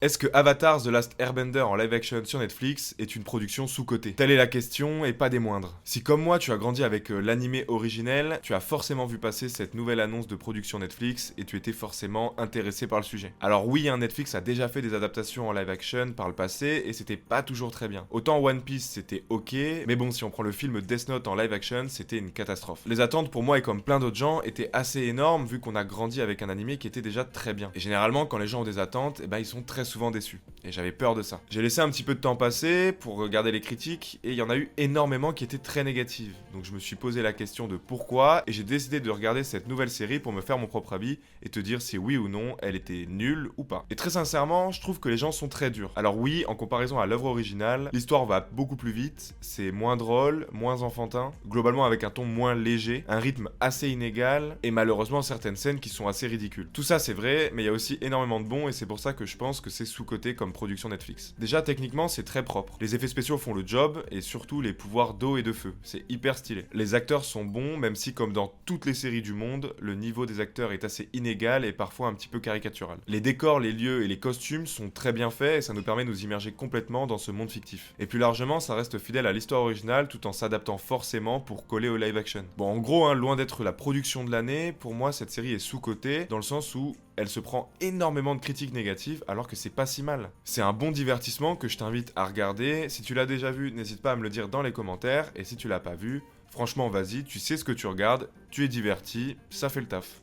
Est-ce que Avatar The Last Airbender en live action sur Netflix est une production sous-cotée? Telle est la question et pas des moindres. Si comme moi tu as grandi avec l'animé originel, tu as forcément vu passer cette nouvelle annonce de production Netflix et tu étais forcément intéressé par le sujet. Alors oui, Netflix a déjà fait des adaptations en live action par le passé et c'était pas toujours très bien. Autant One Piece c'était ok, mais bon, si on prend le film Death Note en live action, c'était une catastrophe. Les attentes pour moi et comme plein d'autres gens étaient assez énormes vu qu'on a grandi avec un animé qui était déjà très bien. Et généralement quand les gens ont des attentes, ils sont très souvent déçus. Et j'avais peur de ça. J'ai laissé un petit peu de temps passer pour regarder les critiques et il y en a eu énormément qui étaient très négatives. Donc je me suis posé la question de pourquoi et j'ai décidé de regarder cette nouvelle série pour me faire mon propre avis et te dire si oui ou non elle était nulle ou pas. Et très sincèrement, je trouve que les gens sont très durs. Alors oui, en comparaison à l'œuvre originale, l'histoire va beaucoup plus vite, c'est moins drôle, moins enfantin, globalement avec un ton moins léger, un rythme assez inégal et malheureusement certaines scènes qui sont assez ridicules. Tout ça c'est vrai, mais il y a aussi énormément de bons et c'est pour ça que je pense que c'est sous-coté comme production Netflix. Déjà techniquement c'est très propre, les effets spéciaux font le job et surtout les pouvoirs d'eau et de feu, c'est hyper stylé. Les acteurs sont bons même si comme dans toutes les séries du monde, le niveau des acteurs est assez inégal et parfois un petit peu caricatural. Les décors, les lieux et les costumes sont très bien faits et ça nous permet de nous immerger complètement dans ce monde fictif. Et plus largement ça reste fidèle à l'histoire originale tout en s'adaptant forcément pour coller au live action. Bon en gros loin d'être la production de l'année, pour moi cette série est sous-cotée dans le sens où elle se prend énormément de critiques négatives alors que c'est pas si mal. C'est un bon divertissement que je t'invite à regarder. Si tu l'as déjà vu, n'hésite pas à me le dire dans les commentaires. Et si tu l'as pas vu, franchement vas-y, tu sais ce que tu regardes, tu es diverti, ça fait le taf.